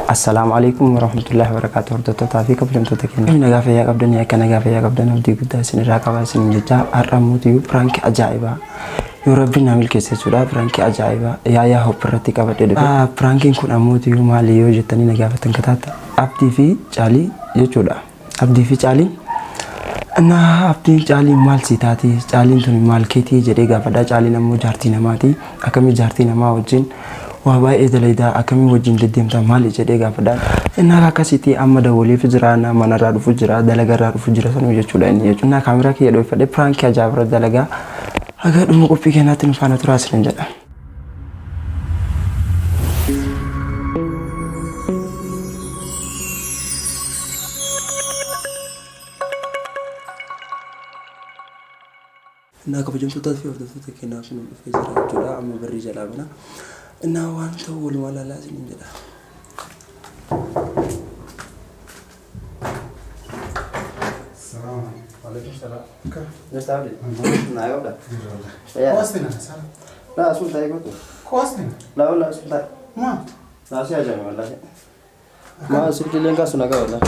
السلام عليكم ورحمة الله وبركاته. هردوتا في قبل تكين نجا فيا قبل نيا كان نجا فيا قبل نبدي قد سن راكبا سن جتا أرموتيو برانك عجائبة يوربي نعمل كيسة سودا برانك عجائبة يا هو برتي كابت ده برانكين كون أموتيو ماليو جتني نجا فتن كتات أبدي في جالي يجودا أبدي في جالي أنا أبدي جالي مال سيتاتي جالي توني مال كيتي جريجا فدا جالي نمو جارتي نماتي أكمل جارتي نما وجين وابا إذا ليدا أكمل وجين لديم تمالي جريجا فدا إنها كاسيتي أما دولي فجرانا ما نراد فجرا دلعا راد فجرا سنو يجودا إني يجونا كاميرا كي يدوي فدا برانك عجائبة دلعا أكاد دمو كوبي كنا تنفعنا تراس رنجلا إنها كبجم تطلع في أرض تكينا في نفس الجلا أما بالرجال أبنا إنها وانت أول ما لا لازم نجلا السلام عليكم. السلام. نستعمل. نعم ولا. كويسين سلام. لا أسمع تايق بتو. كويسين. لا ولا أسمع تايق. ما. لا أسمع جامع ولا. ما أسمع كلين كاسو نجا ولا.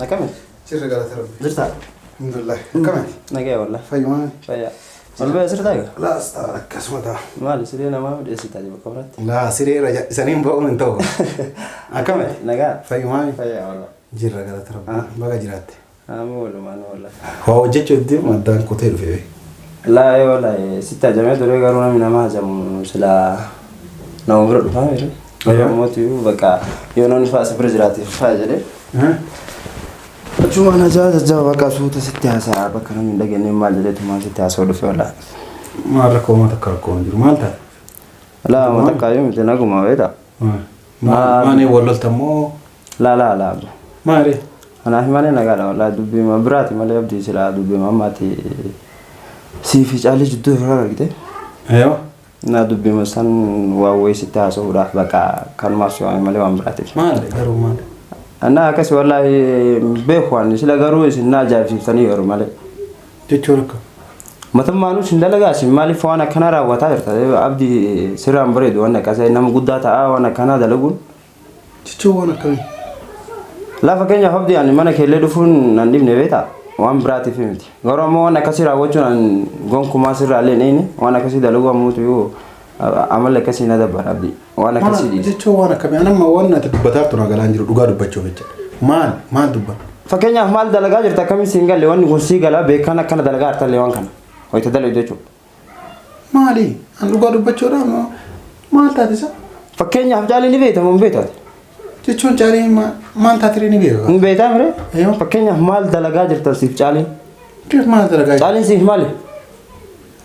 نكمل. شير رجال ترى. درتا. الحمد لله. كمل. نجا ولا. فيوان. فيا. ولا بس تايق. لا استارك كسمة. ما لي سرينا ما بدي أسيت أجيب كبرت. لا سرير رجع سنين بقول من تو. أكمل. نجا. فيوان. فيا ولا. جير رجال ترى. بقى جيرات. مو ولا ما ولا. هو جت جدي ما دان كتير فيه. لا ولا ستة جماعة دول يقولون من ما جم سلا نومر فاهم يا موتيو بقى يونون فاس برجراتي فاجري شو أنا جا بقى صوت ستة ساعة بقى من دقيقة ما جلت ما ستة ساعة ولا ما ركوا ما تكركون جرو مالته لا ما تكايم تناقو ما بيدا ما ني ولا تمو لا ما ري أنا هماني نقال ولا دبي ما براتي ما ليبدي سلا دبي ما ماتي سيفي جالي جدو فرار كده أيوه نا دبي مثلا واوي ستة سو راح بقى كان ما سوى مالي وان براتي ما لي قرو ما أنا كسي والله بيخوان سلا قرو سنا جاب في ثاني يوم مالي تشورك مثلا ما نوش ندلقا سي مالي فوانا كنا را وتاير أبدي سيرام بريد وانا كسي نام قداتا وانا كنا دلقون تشوانا كمي لا فكين يا حبدي يعني مانا كيلي دفون ننديم نبيتا وان براتي فهمتي غير ما وانا كسر اوجو ان غون كما سر عليه نيني وانا كسي دلغو موتو يو عمل لك كسي ندبر ابدي وانا كسي دي جيتو وانا كمي انا ما وانا تدبتارتو نغالانجرو دوغا دبچو بيچ ما دبا فكين مال دلغا جرتا كمي سينغال لون غسي غلا بكنا كنا دلغا ارتا لون كان وي تدلو ديچو مالي ان دوغا دبچو را ما تاتيسا فكين حبجالي ني بيتا من بيتا جيتون جاري ما تاتري ني بيغا من بيتا مري ايوه فكين مال دلغا جرتا سيف جالي كيف ما دلغا جالي سيف مالي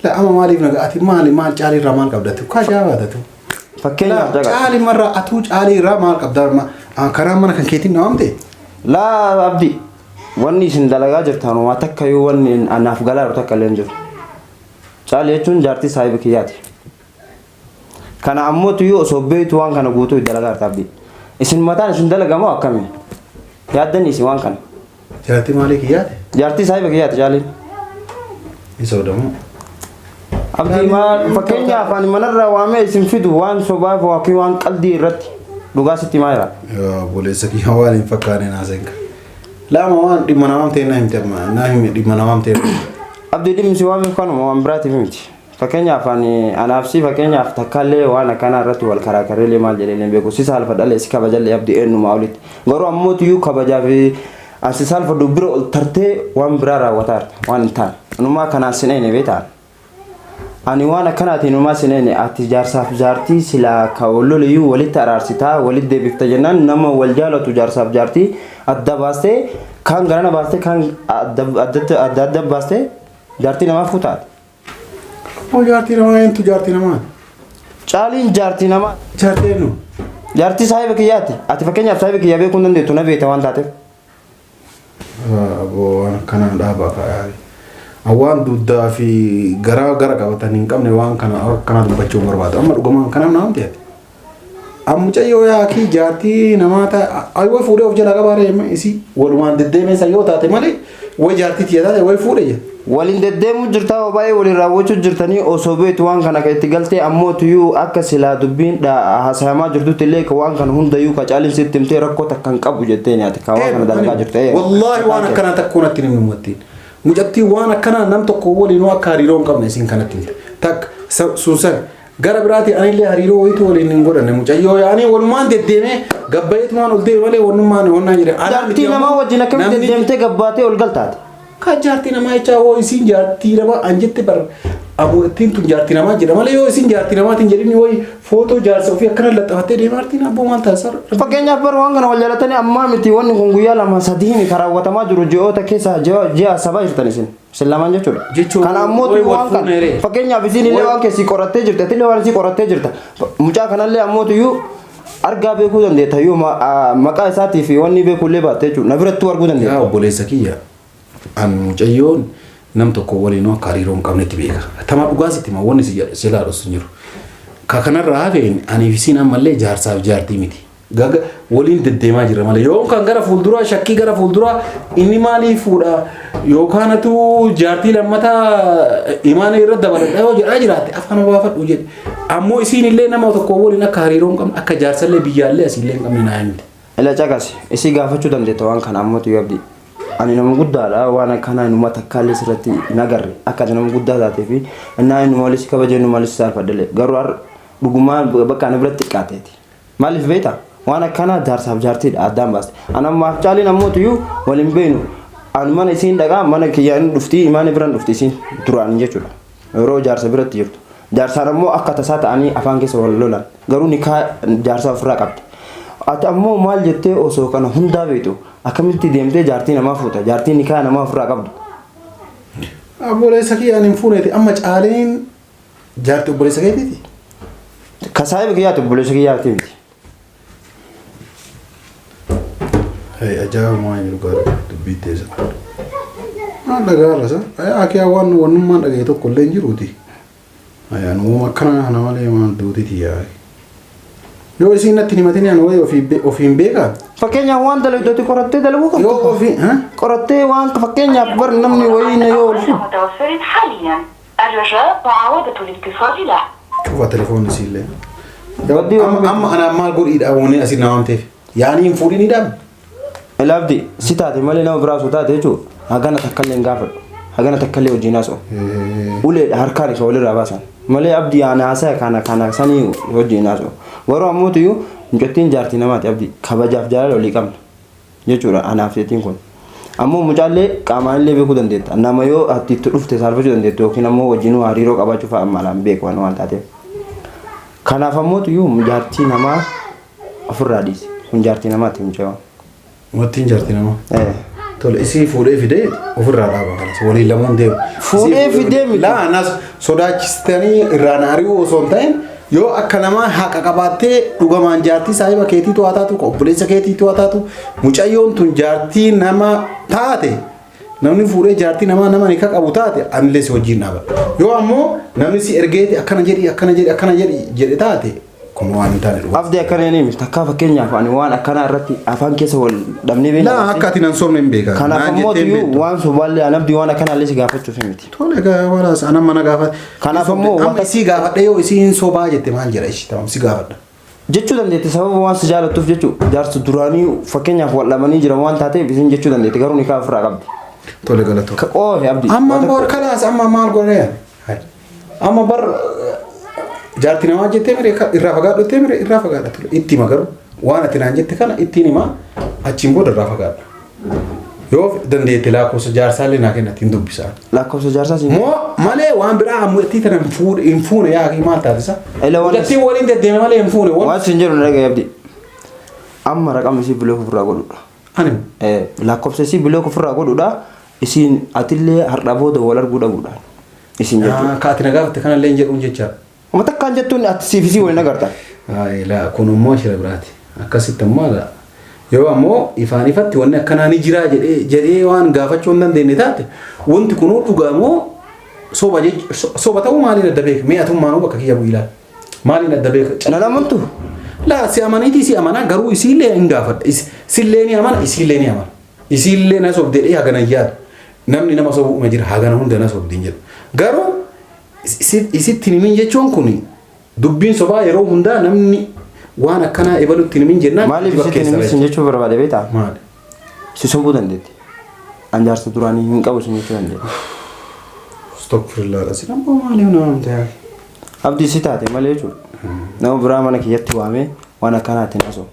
لا اما مالي نغاتي مال جالي رمان قبدتو كاجاواتو فكين حبجالي جالي مره اتو جالي رمان قبدار ما كرام من كان كيتي نومتي لا عبدي واني سن دلغا جرتا نو واتكيو واني انا فغلا رتكلن جر جالي چون جارتي صاحب كياتي كان اموت يو صوبيت وان كان غوتو دلغا تابدي اسن متان اسن دلغا ما كمي يادني سي وان كان جارتي مالك يات جارتي صاحب كياتي جالي يسودمو عبدي ما فكينيا فاني منرا وامي اسن فيدو وان صوبا وكي وان قلدي رت دوغا ستي مايرا يا بوليسكي حوالي فكاني نازنك لا ما وان دي منامم تينا همتما ناهم دي منامم تينا عبدي دي مسوامي كانو ما براتي فهمتي فكينيا فاني انا نفسي فكينيا فتكالي وانا كان رتي والكراكري مال جلين بيكو سيسال فدال اسكا بجل يبدي انو ماوليت غرو اموت يو كبجا في اسيسال فدبر الترتي وان برارا وتار وان تان انما كان سنين بيتا اني وانا كانت انما سنين اتجار صاف جارتي سلا كولو ليو ولي ترارسيتا ولي دي بيفتجنان نما والجالو تجار صاف جارتي ادباسته كان غرانا باسته كان ادب باسته جارتي نما فوتات او جارتي نما انت جارتي نما چالين جارتي نما جارتي نو جارتي صاحب كياتي اتي فكنيا صاحب كيا بي كوندن ديتو نبي توان تاتف ابو انا كان دابا كاي اوان دودا في غرا قبطن قمني وان كان دبچو برباد اما دغما كان نامتي ام چيو يا كي جارتي نما تا ايو فودو وجلا غباري اسي ولوان ددي مي سيو تاتي مالي way jaartii tiyataa way fuudhe waliin deddeemuu jirtaa baay'ee waliin raawwachuu jirtanii osoo beektu waan kana itti galtee ammoo tuyyuu akka silaa dubbiin haasayamaa jirtutti illee waan kana hundayyuu ka caalin sitti himtee rakkoo takkan qabu jettee nyaati ka waan kana dalagaa jirte wallaahi waan akkanaa takkoon atti nimi muwattiin mucattii waan akkanaa nam tokko waliinuu akka hariiroo hin qabne isin kanatti himte takka suusan gara biraati anillee hariiroo wayitu waliin hin godhanne mucayyoo yaanii walumaan deddeemee gabbayeetumaan ol deeme malee wannummaan wannaa jedhe jaartii namaa wajjin akkamitti deddeemtee gabbaatee ol galtaate ka jaartii namaa jechaa hoo isin jaartii namaa an jette bar abuuttiin tun jaartii namaa jedha malee yoo isin jaartii namaatiin jedhini wayi footoo jaarsa ofii akkana laxafattee deemartiin abboo maal taasisa fakkeenyaaf bar waan kana wal jaalatanii ammaa miti wanni kun guyyaa lama sadiin karaawwatamaa jiru ji'oota keessa ji'a sabaa jirtan isin lamaan jechuudha kana ammoo waan kana fakkeenyaaf isin illee waan keessi qorattee jirta illee waan isii qorattee jirta mucaa kanallee ammoo tuyyuu argaa beekuu dandeetta yoo maqaa isaatii fi wanni beekullee baattee jechuudha na birattuu arguu dandeetta yaa obboleessa kiyya an mucayyoon nam tokko waliin akka hariiroo hin qabnetti beeka. Tama dhugaasitti ma wanni silaa dhossu jiru. Ka kanarraa hafeen aniif isin ammallee jaarsaaf jaartii miti. Gaga waliin deddeemaa jira malee yoo kan gara fuulduraa shakkii gara fuulduraa inni maalii fuudha yookaan atu jaartii lammataa imaana irra dabaladha yoo jedhaa jiraatte afaan baafadhu jedhe. Ammoo isin illee nama tokko waliin akka hariiroo hin qabne akka jaarsallee biyyaallee asillee hin qabne naa himte. Ila caqas isii gaafachuu dandeetta waan kana ammoo tuyyu abdii. Ani nama guddaadha waan akkana numa takkaalee sirratti nagarre akka nama guddaa taatee fi innaa numa walitti kabajee numa walitti saalfaddalee garuu dhugumaan bakka ana biratti xiqqaateeti. Maaliif beektaa waan akkana jaarsaaf jaartiidha addaan baaste. Ani ammaaf caaliin ammoo tuyyuu waliin beenu ani mana isiin dhagaa mana kiyyaan dhuftii imaana biraan dhufti isiin duraan jechuudha. Yeroo jaarsa biratti jirtu. Jaarsaan ammoo akka tasaa ta'anii afaan keessa wal lolan garuu nikaa jaarsaa ofirraa qabdi. Ati ammoo maal jettee osoo kana hundaa beektu akkamitti deemtee jaartii namaa fuuta jaartii nikaa namaa ofirraa qabdu. Obboleessa kiyyaa hin fuuneeti amma caaleen jaartii obboleessa keetiiti. Kasaayiba kiyyaati obboleessa kiyyaati miti. Ajaa'iba maa jiru gaara dubbii teessa. Maal dhagaarra sa? Akii waan wannummaan dhaga'e tokko illee hin jiruuti. Nuuma akkana kana malee maal duutiti yaa'e. Yoo isin natti himatanii ani wayi ofiin beekaa. Fakkeenyaaf waan dalagdooti qorattee dalaguu qabdu. Yoo ofii qorattee waan fakkeenyaaf bar namni wayii na yoo olfu. Cufa telefoonni isiillee. Amma ana maal godhiidha woonee asii na waamteef. Yaani hin fuudhiniidhaan. Ilaabdi si taate malee nama biraa osoo taate jechuudha. Hagana takkallee hin gaafadhu. Hagana takkallee hojiin haasa'u. Uleedha harkaan isa walirraa baasan. Malee abdii ana haasa'e kana sanii hojiin haasa'u. Warra ammoo tuyyuu mucattiin jaartii namaati abdii kabajaaf jaalala olii qabna jechuudha anaaf jettiin kun. Ammoo mucaallee qaamaanillee beekuu dandeetta. Nama yoo ati itti dhufte saalfachuu dandeettu yookiin ammoo wajjin hariiroo qabaachuu fa'a malaan beeku waan taateef. Kanaaf ammoo tuyyuu jaartii namaa ofirraa dhiisi. Kun jaartii namaati mucaa. Wattiin jaartii namaa. Tole isii fuudhee fidee ofirraa dhaaba kanas waliin lamuun deemu. Fuudhee fidee miti. Laa anas sodaachistanii irraan ari'uu osoo hin ta'in yoo akka namaa haqa qabaattee dhugamaan jaartii saahiba keetii to'ataatu obboleessa keetii to'ataatu mucayyoon tun jaartii nama taate namni fuudhee jaartii nama ni qabu taate anillee si wajjin dhaaba. Yoo ammoo namni si ergeeti akkana jedhi jedhe taate kun waan hin taane dhuga. Abdii akkana inni miti takkaa fakkeenyaaf ani waan akkana irratti afaan keessa wal dhabnee beekna. Laa akka ati nan soomne hin beekaa. Kanaaf ammoo tuyyuu waan sobaallee an abdii waan akkana illee si gaafachuuf miti. Tole gaafataas anan mana gaafate. Kanaaf ammoo amma isii gaafadhe yoo isiin sobaa jette maal jedha ishi tamam si gaafadha. Jechuu dandeette sababa waan si jaalattuuf jechuu jaarsi duraanii fakkeenyaaf wal dhabanii jiran waan taateef isin jechuu dandeette garuu ni kaafirraa qabdi. Tole galatoo. Oohe abdii. Amma boor kalaas amma maal godhee amma bar jaartii namaa jettee mire irraa fagaadhottee mire irraa fagaadha ture itti magaru waan ati naan jette kana ittiin himaa achiin booda irraa fagaadha. Yoo dandeette lakkoofsa jaarsaallee naa kennatti hin dubbisaan. Lakkoofsa jaarsaa siin. Moo malee waan biraa ammuutti tana hin fuune yaaqii maal taatisa. Jattii waliin deddeeme malee hin fuune. Waan siin jedhu dhagaye abdii. Amma raqamni isii biloo ofirraa godhudha. Ani. Lakkoofsa isii biloo ofirraa godhudha. Isiin atillee har'a booda wal arguu dhabuudha. Isiin jechuudha. Ka ati na gaafatte kanallee hin jedhuun jechaa. Amma takkaan jettuun ati siifisii waliin agarta. Laa kun immoo shira biraati. Akkasitti ammoo yoo ammoo ifaan ifatti wanni akkanaa ni jira jedhee waan gaafachuu hin dandeenye taate wanti kunuu dhugaa moo soba ta'uu maaliin adda beeka mee atummaanuu bakka kiyya bu'ii laal maaliin adda beeka. Nan amantu. Laa si amaniitii si amanaa garuu isiillee hin gaafadha sillee ni amana isiillee ni amana isiillee na sobdeedhee hagana yaadu namni nama sobuma jira hagana hunda na sobdin jedhu garuu isitti himin jechuun kun dubbiin sobaa yeroo hundaa namni waan akkanaa ebalutti himin jennaan maaliif isitti himin jechuu barbaade beektaa maali si sobuu dandeetti anjaarsa duraanii hin qabu sin jechuu dandeetti Astaghfirullah asi nama maaliif nama ta'e abdii si taate malee jechuudha nama biraa mana kiyyatti waamee waan akkanaatti naso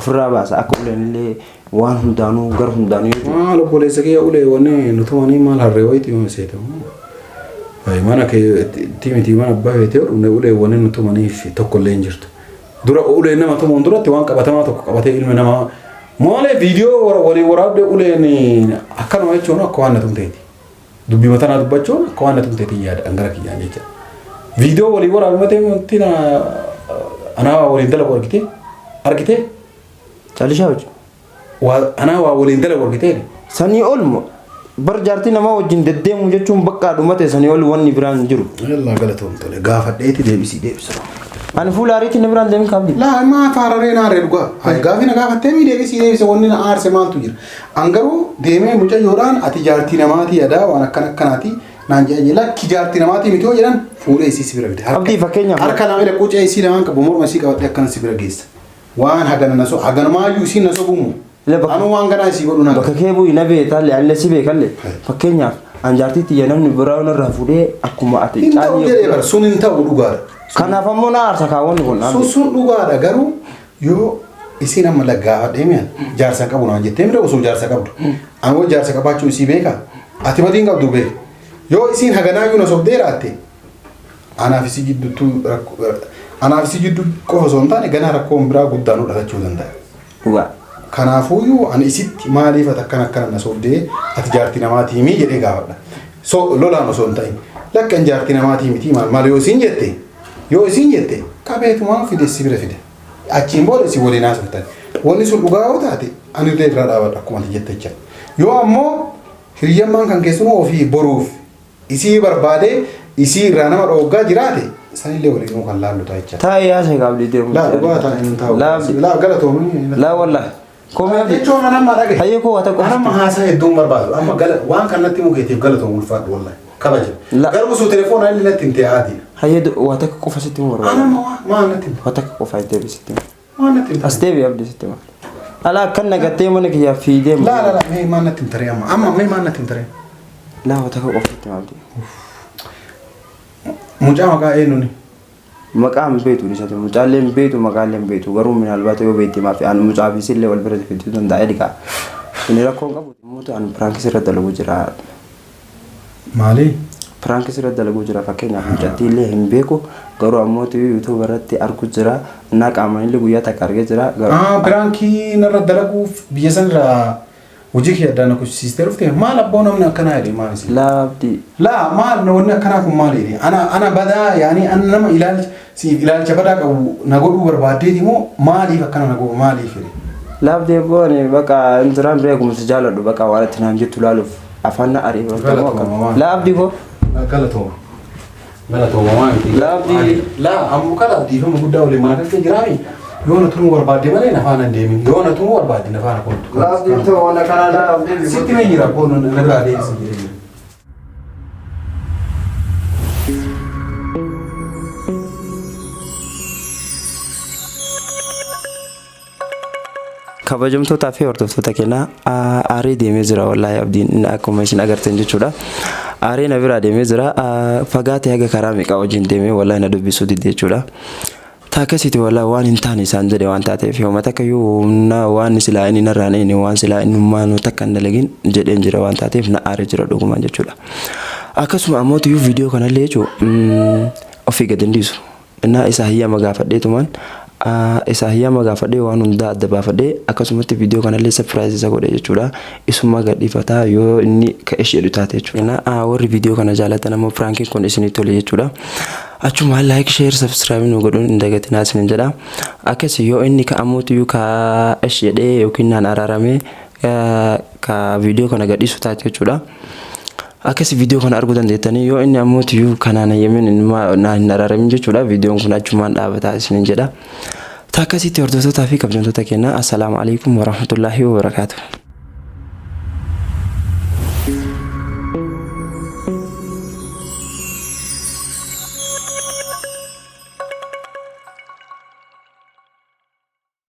ofirraa baasa akka uleenillee waan hundaanuu gar hundaanuu maal obboleessa kee ulee wanne nutumanii maal harree wayitii yoo seetamu ay mana kee timiti mana abbaa feetee dhumne ulee wanne nutumaniif tokkollee hin jirtu dura ulee nama tumuun duratti waan qabatamaa tokko qabatee ilmi namaa moolee viidiyoo walii waraabde uleen akkanuma jechuun akka waan natumteeti dubbii matanaa dubbachuun akka waan natumteeti yaada dhangara kiyyaan jecha viidiyoo walii waraabde matee wantina anaa waliin dalagu argitee Chalisha wajjin. Anaa waa waliin dalagu argitee sanii ol bar jaartii nama wajjin deddeemu jechuun bakka dhumate sanii ol wanni biraan jiru. Allah galatoomtole gaafadheeti deebisa. Ani fuula ariitti ni biraan deemin qabdi. Laa maa faararee naaree dhugaa. Hay gaafina gaafattee mi deebisa wanni na aarse maaltu jira. Angaruu deemee mucayyoodhaan ati jaartii namaatii yadaa waan akkanaati naan jedhanii lakki jaartii namaatii miti yoo jedhan fuudhee isii bira fide. Abdii fakkeenyaaf. Harka nama illee quucee isii lamaan qabu morma isii qabattee akkana si bira geessa. Waan hagana naso hagana maayyuu isii naso buumu. Anu waan ganaa isii godhu naga. Bakka kee bu'ii na beekallee allee si beekallee fakkeenyaaf an jaartiitti yaa namni biraa irraa fuudhee akkuma ati caalii sun hin ta'u dhugaadha. Kanaaf ammoo na aarsa kaawwanni kun sun dhugaadha garuu yoo isiin amma laggaa deemiyan jaarsa qabu naan jettee mira osoo jaarsa qabdu an wal jaarsa qabaachuu isii beeka ati badii qabdu beeka yoo isiin haganaayyuu na sobdeeraatte anaaf isii jiddu qofa osoo hin taane ganaa rakkoon biraa guddaanuu dhalachuu danda'a. Dhugaa. Kanaafuyyuu ani isitti maaliif akkana na sobdee ati jaartii namaatii mii jedhee gaafadha. So lolaan osoo hin ta'in lakkan jaartii namaatii miti maal yoo isiin jette qabeetumaan fide si bira fide. Achiin booda si waliin haasoftan. Wanni sun dhugaa yoo taate ani illee irraa dhaabadha akkuma ati jette jecha. Yoo ammoo hiriyyammaan kan keessumaa ofii boruuf isii barbaadee isii irraa nama dhooggaa jiraate sanillee waliin kan laallu ta'a jecha. Taa'ee yaasa gaabdii deemu. Laa dhugaa ta'a hin taa'u. Laa galatoomii. Laa wallaahi. Komee jechuun nama dhagaye. Hayyee koo wata qofa. Nama haasaa hedduun barbaadu. Amma waan kanatti mukeetiif galatoomu ulfaadhu wallahi. Kabaja. Garuu sun telefoona inni natti hin ta'aati. Hayyee wata qofa sitti mu barbaadu. Anama maal natti hin. Wata qofa itti deebisitti. Maal natti hin. As deebi abdii sitti maal. Ala akkan nagattee mana kiyyaa fiidee. Laa mee maal natti hin taree amma mee maal natti hin taree. Laa wata qofa itti maal. Mucaa maqaa eenyuuni. Maqaan beetu ni sate mucaalleen beetu maqaalleen beetu garuu min albaata yoo beetti maafi an mucaa fi sillee wal bira fiduu danda'a dhiqaa inni rakkoon qabu muutu an pirankis irra dalagu jira maali pirankis irra dalagu jira fakkeenyaaf mucattii illee hin beeku garuu ammoo yuutuub irratti argu jira innaa qaamaan illee guyyaa takka argee jira pirankii irra dalaguuf biyya sanirraa hojii kee addaan akkasiistee dhuftee maal abboo namni akkanaa jedhee maal isii laabdi laa maal namni akkanaa kun maal jedhee ana badaa yaani ana nama ilaalcha badaa qabu na godhuu barbaaddeeti moo maaliif akkana na godhu maaliif jedhee laabdi boone baqa intiraan beekumsi jaaladhu baqa waan itti naan jettu laaluuf afaan na ariifatu laabdi koo galatooma waan laabdi laa ammoo kala dhiifama guddaa waliin mana keessee jiraami yoo na tumuu barbaadde malee na faana deemin yoo na tumuu barbaadde na faana kooltu laabdi ta'uu waan akkanaa laabdi sitti mee jira boonu na biraa deemsi jedhee kabajamtootaa fi hordoftoota keenyaa aarii deemee jira wallaahi abdiin akkuma isin agartan jechuudha. Aarii na biraa deemee jira fagaatee haga karaa meeqa wajjin deemee wallaahi na dubbisuu didde jechuudha. Taakasiiti wallaahi waan hin taane isaan jedhe waan taateef yoo mata kayyuu waan silaa inni narraa inni waan silaa inni maanuu takka hin dalagin jedheen jira waan taateef na aarii jira dhugumaan jechuudha. Akkasuma ammoo tiyyuu viidiyoo kanallee jechuudha ofii gad hin dhiisu. Innaa isaa hiyyama gaafadheetumaan isa hiyyama gaafadhee waan hundaa adda baafadhee akkasumatti viidiyoo kanallee surprise isa godhe jechuudha. Isuma gadhiifataa yoo inni ka'esh jedhu taate jechuudha. Warri viidiyoo kana jaalatan ammoo piraankiin kun isinii tole jechuudha. Achuma like share subscribe nu godhuun hin dagatinaa isin jedha. Akkasi yoo inni ka'amuutu ka'esh jedhee yookiin naan araaramee ka viidiyoo kana gadhiisu taate jechuudha. Akkasi viidiyoo kana arguu dandeettanii yoo inni ammoo tiyyuu kanaan hayyamin hin araaramin jechuudha. Viidiyoon kun achumaan dhaabataa isin jedha. Taakasitti hordoftoota fi kabajamtoota keenyaa assalaamu alaikum warahmatullaahi wabarakaatuh.